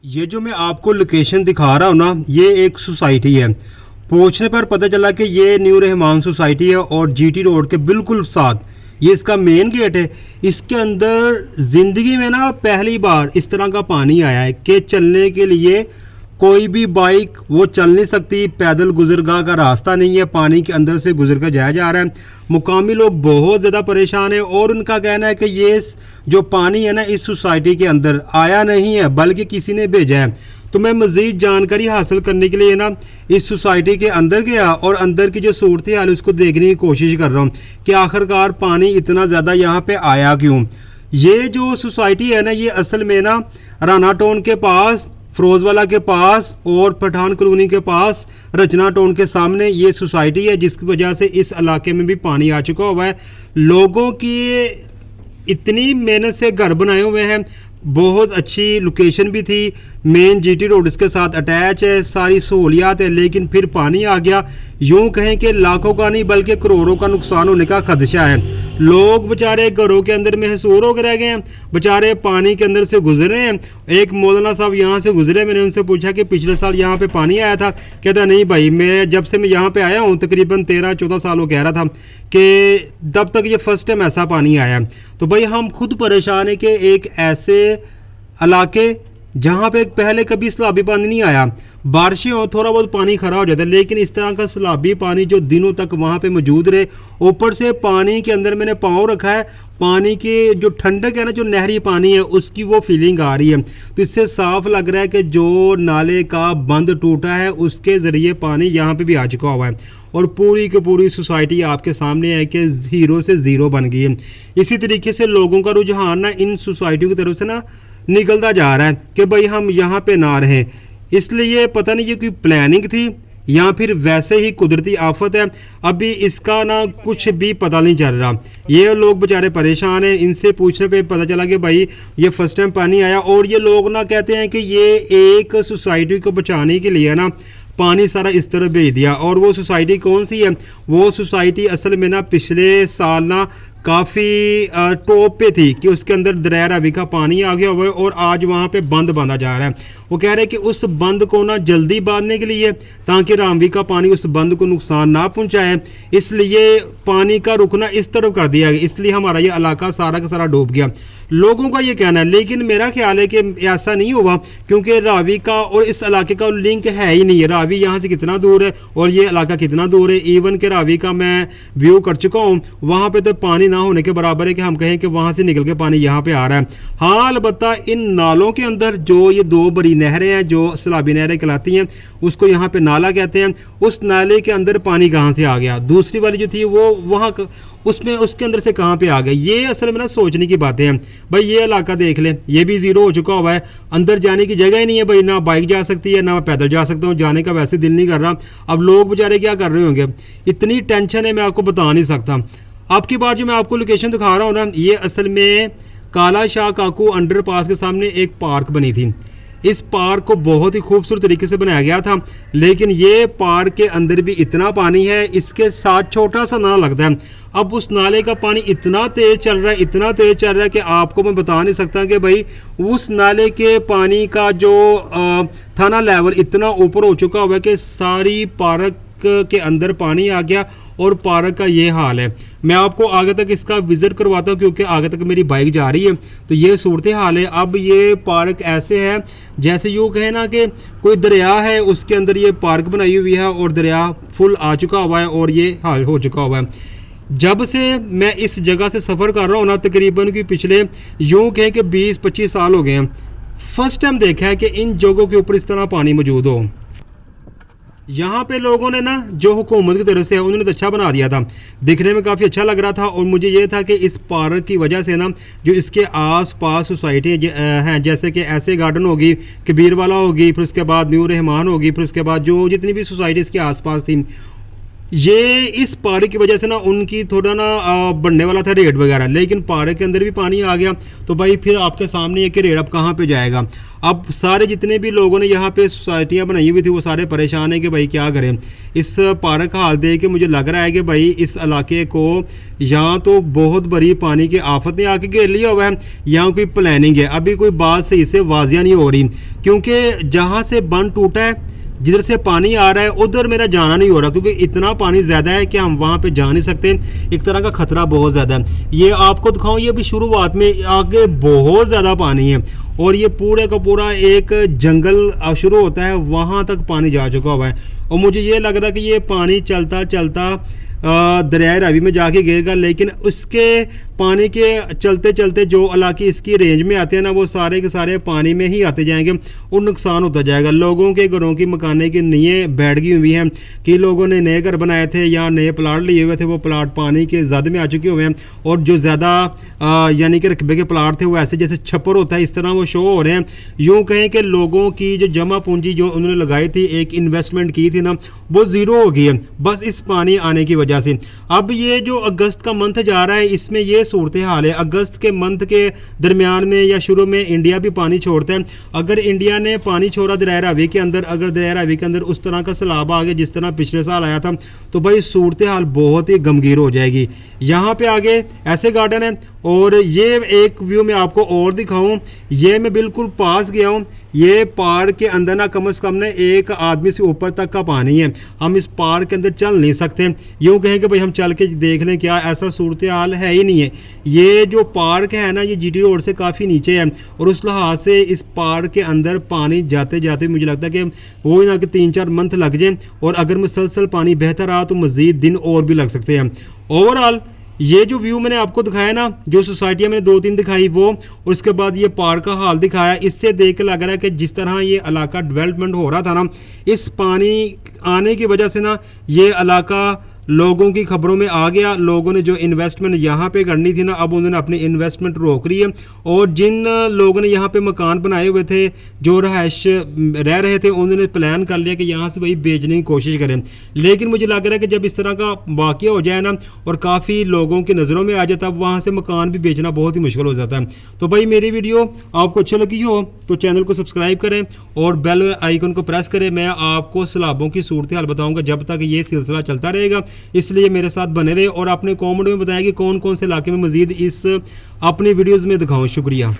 ये जो मैं आपको लोकेशन दिखा रहा हूँ ना, ये एक सोसाइटी है। पहुँचने पर पता चला कि ये न्यू रहमान सोसाइटी है और जीटी रोड के बिल्कुल साथ ये इसका मेन गेट है। इसके अंदर ज़िंदगी में ना पहली बार इस तरह का पानी आया है कि चलने के लिए कोई भी बाइक वो चल नहीं सकती, पैदल गुजरगाह का रास्ता नहीं है, पानी के अंदर से गुजर कर जाया जा रहा है। मुकामी लोग बहुत ज़्यादा परेशान हैं और उनका कहना है कि ये जो पानी है ना इस सोसाइटी के अंदर आया नहीं है बल्कि किसी ने भेजा है। तो मैं मज़ीद जानकारी हासिल करने के लिए ना इस सोसाइटी के अंदर गया और अंदर की जो सूरत हाल है उसको देखने की कोशिश कर रहा हूँ कि आखिरकार पानी इतना ज़्यादा यहाँ पे आया क्यों। ये जो सोसाइटी है ना ये असल में ना राना टाउन के पास, फिरोजवाला के पास और पठान कॉलोनी के पास रचना टाउन के सामने ये सोसाइटी है, जिसकी वजह से इस इलाके में भी पानी आ चुका हुआ है। लोगों की इतनी मेहनत से घर बनाए हुए हैं, बहुत अच्छी लोकेशन भी थी, मेन जीटी रोड इसके साथ अटैच है, सारी सहूलियात है, लेकिन फिर पानी आ गया। यूं कहें कि लाखों का नहीं बल्कि करोड़ों का नुकसान होने का खदशा है। लोग बेचारे घरों के अंदर महसूर होकर रह गए हैं, बेचारे पानी के अंदर से गुजरे हैं। एक मौलाना साहब यहाँ से गुजरे, मैंने उनसे पूछा कि पिछले साल यहाँ पे पानी आया था। कहता नहीं भाई, मैं जब से मैं यहाँ पे आया हूँ तकरीबन 13-14 साल वो कह रहा था कि तब तक ये फर्स्ट टाइम ऐसा पानी आया। तो भाई हम खुद परेशान है कि एक ऐसे इलाके जहाँ पे पहले कभी सैलाबी पानी नहीं आया, बारिशें हो थोड़ा बहुत पानी खरा हो जाता है, लेकिन इस तरह का सैलाबी पानी जो दिनों तक वहाँ पे मौजूद रहे, ऊपर से पानी के अंदर मैंने पाँव रखा है, पानी की जो ठंडक है ना, जो नहरी पानी है उसकी वो फीलिंग आ रही है। तो इससे साफ लग रहा है कि जो नाले का बंद टूटा है उसके ज़रिए पानी यहाँ पे भी आ चुका हुआ है और पूरी की पूरी सोसाइटी आपके सामने है कि हीरो से ज़ीरो बन गई है। इसी तरीके से लोगों का रुझान ना इन सोसाइटियों की तरफ से ना निकलता जा रहा है कि भाई हम यहाँ पे ना रहें। इसलिए पता नहीं ये कोई प्लानिंग थी या फिर वैसे ही कुदरती आफत है, अभी इसका ना कुछ भी पता नहीं चल रहा। ये लोग बेचारे परेशान हैं। इनसे पूछने पे पता चला कि भाई ये फर्स्ट टाइम पानी आया और ये लोग ना कहते हैं कि ये एक सोसाइटी को बचाने के लिए ना पानी सारा इस तरह भेज दिया। और वो सोसाइटी कौन सी है? वो सोसाइटी असल में ना पिछले साल ना काफ़ी टॉप पे थी कि उसके अंदर दरिया रावी का पानी आ गया हुआ है और आज वहाँ पे बंद बांधा जा रहा है। वो कह रहे हैं कि उस बंद को ना जल्दी बांधने के लिए, ताकि रावी का पानी उस बंद को नुकसान ना पहुँचाए, इसलिए पानी का रुकना इस तरफ कर दिया गया, इसलिए हमारा ये इलाका सारा का सारा डूब गया। लोगों का ये कहना है, लेकिन मेरा ख्याल है कि ऐसा नहीं हुआ, क्योंकि रावी का और इस इलाके का लिंक है ही नहीं है। रावी यहाँ से कितना दूर है और ये इलाका कितना दूर है। इवन के रावी का मैं व्यू कर चुका हूँ, वहाँ पे तो पानी ना होने के बराबर है कि हम कहें कि वहाँ से निकल के पानी यहाँ पे आ रहा है। हाँ, अलबत्ता इन नालों के अंदर जो ये दो बड़ी नहरें हैं जो सैलाबी नहरें कहलाती हैं, उसको यहाँ पे नाला कहते हैं, उस नाले के अंदर पानी कहाँ से आ गया? दूसरी वाली जो थी वो वहाँ उसमें उसके अंदर से कहाँ पे आ गए? ये असल में ना सोचने की बातें हैं। भाई ये इलाका देख लें, ये भी ज़ीरो हो चुका हुआ है, अंदर जाने की जगह ही नहीं है भाई, ना बाइक जा सकती है ना मैं पैदल जा सकता हूँ, जाने का वैसे दिल नहीं कर रहा। अब लोग बेचारे क्या कर रहे होंगे, इतनी टेंशन है मैं आपको बता नहीं सकता। आपकी बार जो मैं आपको लोकेशन दिखा रहा हूँ ना, ये असल में काला शाह काकू अंडरपास के सामने एक पार्क बनी थी। इस पार्क को बहुत ही खूबसूरत तरीके से बनाया गया था, लेकिन ये पार्क के अंदर भी इतना पानी है, इसके साथ छोटा सा नाला लगता है। अब उस नाले का पानी इतना तेज चल रहा है, इतना तेज चल रहा है कि आपको मैं बता नहीं सकता कि भाई उस नाले के पानी का जो थाना लेवल इतना ऊपर हो चुका हुआ है कि सारी पार्क के अंदर पानी आ गया और पार्क का ये हाल है। मैं आपको आगे तक इसका विजिट करवाता हूँ क्योंकि आगे तक मेरी बाइक जा रही है। तो ये सूरत हाल है। अब ये पार्क ऐसे है जैसे यूँ कहे ना कि कोई दरिया है, उसके अंदर ये पार्क बनाई हुई है और दरिया फुल आ चुका हुआ है और ये हाल हो चुका हुआ है। जब से मैं इस जगह से सफ़र कर रहा हूँ ना, तकरीबन कि पिछले यूँ कहें कि 20-25 साल हो गए हैं, फर्स्ट टाइम देखा है कि इन जगहों के ऊपर इस तरह पानी मौजूद हो। यहाँ पे लोगों ने ना जो हुकूमत की तरफ से है उन्होंने तो अच्छा बना दिया था, दिखने में काफ़ी अच्छा लग रहा था। और मुझे ये था कि इस पार्क की वजह से ना जो इसके आस-पास सोसाइटी हैं, जैसे कि ऐसे गार्डन होगी, कबीर वाला होगी, फिर उसके बाद न्यू रहमान होगी, फिर उसके बाद जो जितनी भी सोसाइटी इसके आसपास थी, ये इस पार्क की वजह से ना उनकी थोड़ा ना बढ़ने वाला था रेट वगैरह, लेकिन पार्क के अंदर भी पानी आ गया तो भाई फिर आपके सामने है कि रेट अब कहाँ पे जाएगा। अब सारे जितने भी लोगों ने यहाँ पे सोसाइटियाँ बनाई हुई थी वो सारे परेशान हैं कि भाई क्या करें। इस पार्क का हाल देख के मुझे लग रहा है कि भाई इस इलाके को यहाँ तो बहुत बड़ी पानी की आफत ने आके घेर लिया हुआ है, यहाँ कोई प्लानिंग है। अभी कोई बात सही से वाजिया नहीं हो रही, क्योंकि जहाँ से बंद टूटा है, जिधर से पानी आ रहा है उधर मेरा जाना नहीं हो रहा, क्योंकि इतना पानी ज़्यादा है कि हम वहाँ पे जा नहीं सकते। एक तरह का खतरा बहुत ज़्यादा है। ये आपको दिखाऊं, ये भी शुरुआत में, आगे बहुत ज़्यादा पानी है और ये पूरे का पूरा एक जंगल शुरू होता है, वहाँ तक पानी जा चुका हुआ है। और मुझे ये लग रहा है कि ये पानी चलता चलता दरिया रावी में जाके गिरेगा, लेकिन उसके पानी के चलते चलते जो इलाके इसकी रेंज में आते हैं ना, वो सारे के सारे पानी में ही आते जाएंगे और नुकसान होता जाएगा। लोगों के घरों की मकाने की नींवें बैठ गई हुई हैं कि लोगों ने नए घर बनाए थे या नए प्लाट लिए हुए थे, वो प्लाट पानी के ज़द में आ चुके हुए हैं। और जो ज़्यादा यानी कि रकबे के प्लाट थे वो ऐसे जैसे छप्पर होता है, इस तरह वो शो हो रहे हैं। यूँ कहें कि लोगों की जो जमा पूंजी जो उन्होंने लगाई थी, एक इन्वेस्टमेंट की थी ना, वो ज़ीरो हो गई है बस इस पानी आने की वजह से। अब ये जो अगस्त का मंथ जा रहा है, इसमें ये सूरत हाल है। अगस्त के मंथ के दरमियान में या शुरू में इंडिया भी पानी छोड़ता है। अगर इंडिया ने पानी छोड़ा दरिया रावी के अंदर, अगर दरिया रावी के अंदर उस तरह का सैलाब आ गया जिस तरह पिछले साल आया था, तो भाई सूरत हाल बहुत ही गमगीर हो जाएगी। यहाँ पे आगे ऐसे गार्डन है और ये एक व्यू मैं आपको और दिखाऊं, ये मैं बिल्कुल पास गया हूँ। ये पार्क के अंदर ना कम से कम ने एक आदमी से ऊपर तक का पानी है, हम इस पार्क के अंदर चल नहीं सकते। यूँ कहें कि भाई हम चल के देख लें क्या, ऐसा सूरत हाल है ही नहीं है। ये जो पार्क है ना, ये जीटी रोड से काफ़ी नीचे है और उस लिहाज से इस पार्क के अंदर पानी जाते जाते मुझे लगता है कि वो ही ना कि 3-4 मंथ लग जाए, और अगर मुसलसल पानी बेहतर रहा तो मज़ीद दिन और भी लग सकते हैं। ओवरऑल ये जो व्यू मैंने आपको दिखाया ना, जो सोसाइटियाँ मैंने 2-3 दिखाई वो, और उसके बाद ये पार्क का हाल दिखाया, इससे देख के लग रहा है कि जिस तरह ये इलाका डेवलपमेंट हो रहा था ना, इस पानी आने की वजह से ना ये इलाका लोगों की खबरों में आ गया। लोगों ने जो इन्वेस्टमेंट यहाँ पे करनी थी ना, अब उन्होंने अपनी इन्वेस्टमेंट रोक ली है। और जिन लोगों ने यहाँ पे मकान बनाए हुए थे, जो रहायश रह रहे थे, उन्होंने प्लान कर लिया कि यहाँ से वही बेचने की कोशिश करें। लेकिन मुझे लग रहा है कि जब इस तरह का वाक़या हो जाए ना और काफ़ी लोगों की नज़रों में आ जाए, तब वहाँ से मकान भी बेचना बहुत ही मुश्किल हो जाता है। तो भाई मेरी वीडियो आपको अच्छी लगी हो तो चैनल को सब्सक्राइब करें और बेल आइकन को प्रेस करें। मैं आपको सैलाबों की सूरत हाल बताऊँगा जब तक ये सिलसिला चलता रहेगा, इसलिए मेरे साथ बने रहे और अपने कमेंट में बताया कि कौन कौन से इलाके में मजीद इस अपनी वीडियोस में दिखाऊं। शुक्रिया।